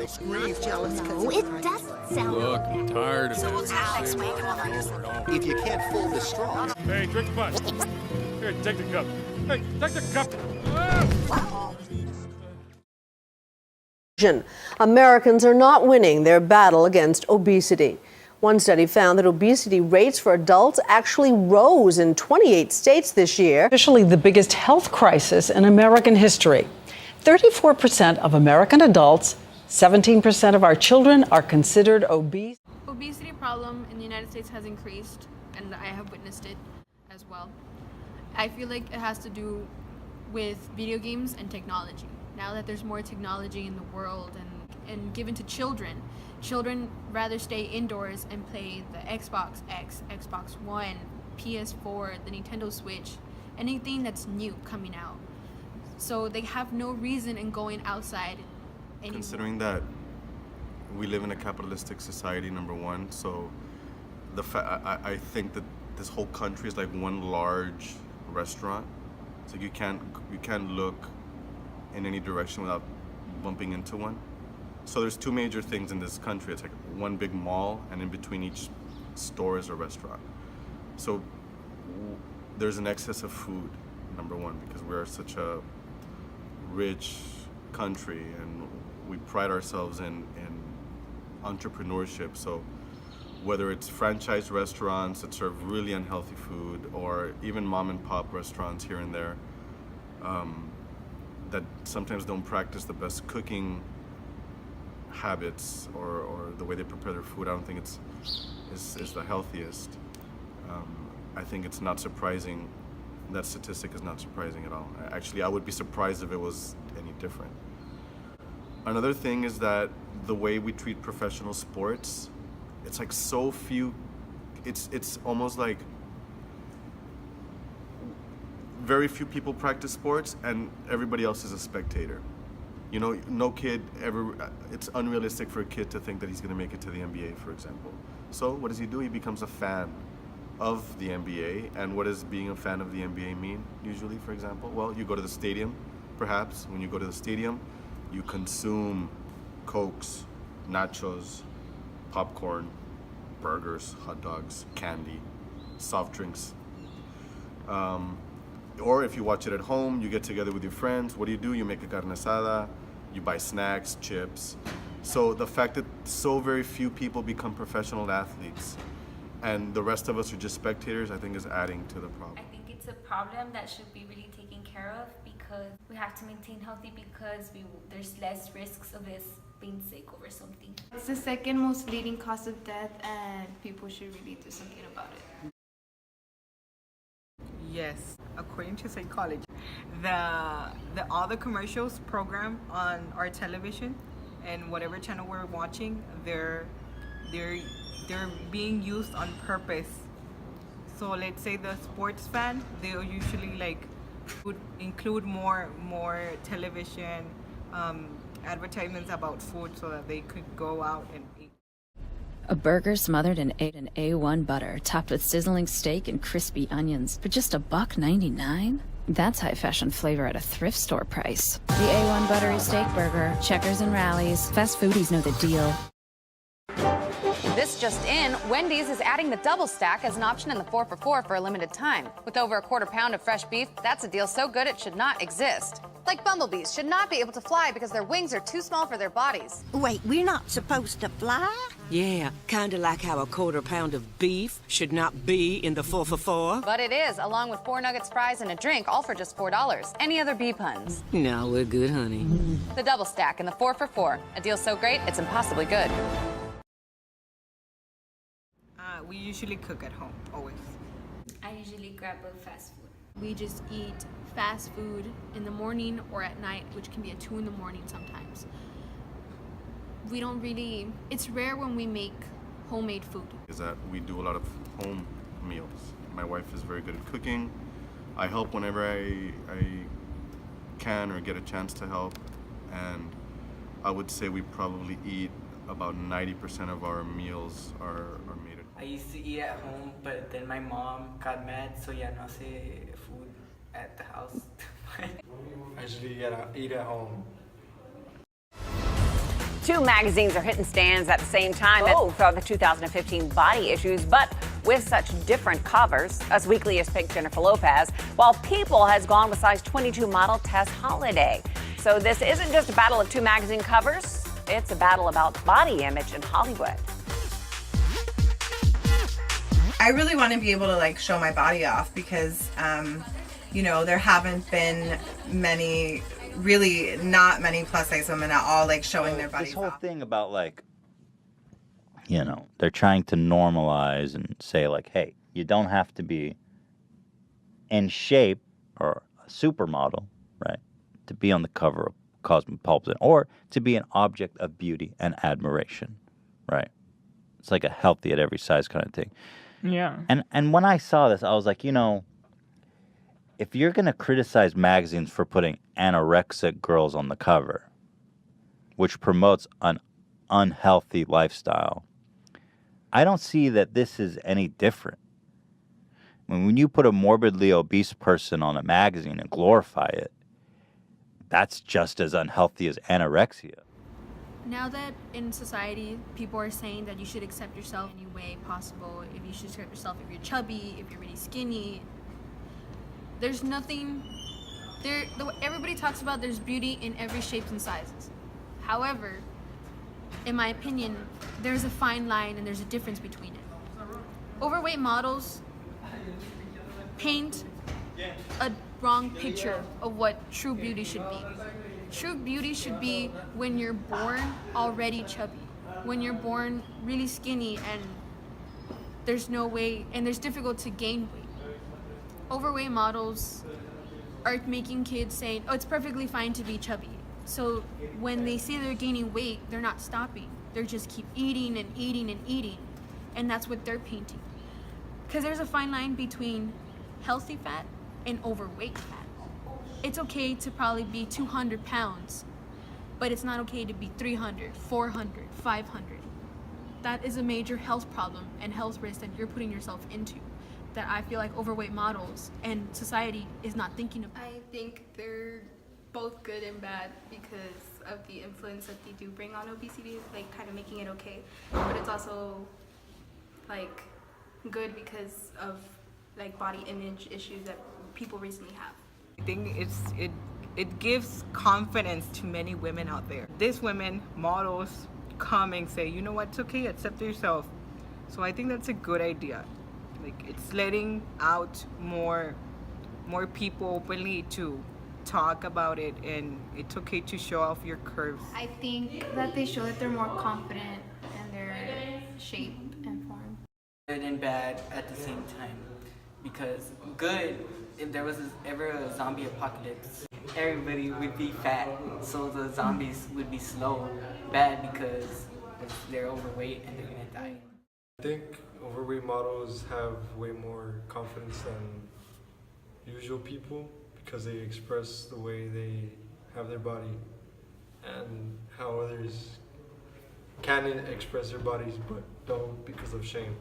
screams jealous. No, it doesn't sound Look, like I'm that. tired of So we'll it. tap next week and we'll find Over and over. If you can't fold the straw. Hey, drink fast. Here, take the cup. Hey, take the cup. Ah! Americans are not winning their battle against obesity. One study found that obesity rates for adults actually rose in 28 states this year. Officially the biggest health crisis in American history. 34% of American adults, 17% of our children are considered obese. Obesity problem in the United States has increased, and I have witnessed it as well. I feel like it has to do with video games and technology. Now that there's more technology in the world and given to children, children rather stay indoors and play the Xbox X, Xbox One, PS4, the Nintendo Switch, anything that's new coming out. So they have no reason in going outside anymore. Considering that we live in a capitalistic society, number one, so I think that this whole country is like one large restaurant. So you can't look in any direction without bumping into one. So there's two major things in this country. It's like one big mall, and in between each store is a restaurant. So there's an excess of food, number one, because we're such a rich country and we pride ourselves in entrepreneurship. So whether it's franchise restaurants that serve really unhealthy food or even mom and pop restaurants here and there that sometimes don't practice the best cooking habits or the way they prepare their food, I don't think is the healthiest. I think it's not surprising. That statistic is not surprising at all. Actually, I would be surprised if it was any different. Another thing is that the way we treat professional sports, it's like so few, it's almost like very few people practice sports and everybody else is a spectator. You know, no kid ever, it's unrealistic for a kid to think that he's gonna make it to the NBA, for example. So what does he do? He becomes a fan of the NBA. And what does being a fan of the NBA mean, usually, for example? Well, you go to the stadium, perhaps. When you go to the stadium, you consume Cokes, nachos, popcorn, burgers, hot dogs, candy, soft drinks. Or if you watch it at home, you get together with your friends. What do? You make a carne asada, you buy snacks, chips. So the fact that so very few people become professional athletes and the rest of us are just spectators, I think is adding to the problem. I think it's a problem that should be really taken care of because we have to maintain healthy because there's less risks of us being sick over something. It's the second most leading cause of death, and people should really do something about it. Yes, according to psychology, all the commercials program on our television and whatever channel we're watching, they're being used on purpose. So let's say the sports fan, they'll usually would include more television advertisements about food so that they could go out and eat. A burger smothered in an A1 butter, topped with sizzling steak and crispy onions for just $1.99? That's high fashion flavor at a thrift store price. The A1 buttery steak burger, Checkers and Rallies. Fast foodies know the deal. This just in, Wendy's is adding the double stack as an option in the 4 for $4 for a limited time. With over a quarter pound of fresh beef, that's a deal so good it should not exist. Like bumblebees should not be able to fly because their wings are too small for their bodies. Wait, we're not supposed to fly? Yeah, kinda like how a quarter pound of beef should not be in the 4 for $4. But it is, along with 4 nuggets, fries, and a drink, all for just $4. Any other bee puns? No, we're good, honey. The double stack in the 4 for $4. A deal so great, it's impossibly good. We usually cook at home, always. I usually grab a fast food. We just eat fast food in the morning or at night, which can be at 2 in the morning sometimes. We don't really, it's rare when we make homemade food. Is that we do a lot of home meals. My wife is very good at cooking. I help whenever I can or get a chance to help. And I would say we probably eat about 90% of our meals are made at home. I used to eat at home, but then my mom got mad, so yeah, no hace food at the house. I usually eat at home. Two magazines are hitting stands at the same time for the 2015 body issues, but with such different covers. Us Weekly has picked Jennifer Lopez, while People has gone with size 22 model Tess Holliday. So this isn't just a battle of two magazine covers, it's a battle about body image in Hollywood. I really want to be able to like show my body off because, you know, there haven't been not many plus size women at all like showing their bodies This whole off. thing about like, you know, they're trying to normalize and say like, hey, you don't have to be in shape or a supermodel, right, to be on the cover of Cosmopolitan or to be an object of beauty and admiration, right? It's like a healthy at every size kind of thing. Yeah. And when I saw this, I was like, you know, if you're going to criticize magazines for putting anorexic girls on the cover, which promotes an unhealthy lifestyle, I don't see that this is any different. When you put a morbidly obese person on a magazine and glorify it, that's just as unhealthy as anorexia. Now that in society people are saying that you should accept yourself any way possible, if you should accept yourself if you're chubby, if you're really skinny, there's nothing there. Everybody talks about there's beauty in every shape and sizes. However, in my opinion, there's a fine line and there's a difference between it. Overweight models paint a wrong picture of what true beauty should be. True beauty should be when you're born already chubby, when you're born really skinny and there's no way, and there's difficult to gain weight. Overweight models are making kids saying, oh, it's perfectly fine to be chubby. So when they say they're gaining weight, they're not stopping. They're just keep eating and eating and eating. And that's what they're painting. Because there's a fine line between healthy fat and overweight fat. It's okay to probably be 200 pounds, but it's not okay to be 300, 400, 500. That is a major health problem and health risk that you're putting yourself into, that I feel like overweight models and society is not thinking about. I think they're both good and bad because of the influence that they do bring on obesity, like kind of making it okay. But it's also like good because of like body image issues that people recently have. I think it gives confidence to many women out there. These women, models, come and say, you know what, it's okay, accept yourself. So I think that's a good idea. Like it's letting out more people openly to talk about it, and it's okay to show off your curves. I think that they show that they're more confident in their shape and form. Good and bad at the same time. Because good, if there was ever a zombie apocalypse, everybody would be fat, so the zombies would be slow. Bad because they're overweight and they're gonna die. I think overweight models have way more confidence than usual people because they express the way they have their body and how others can express their bodies but don't because of shame.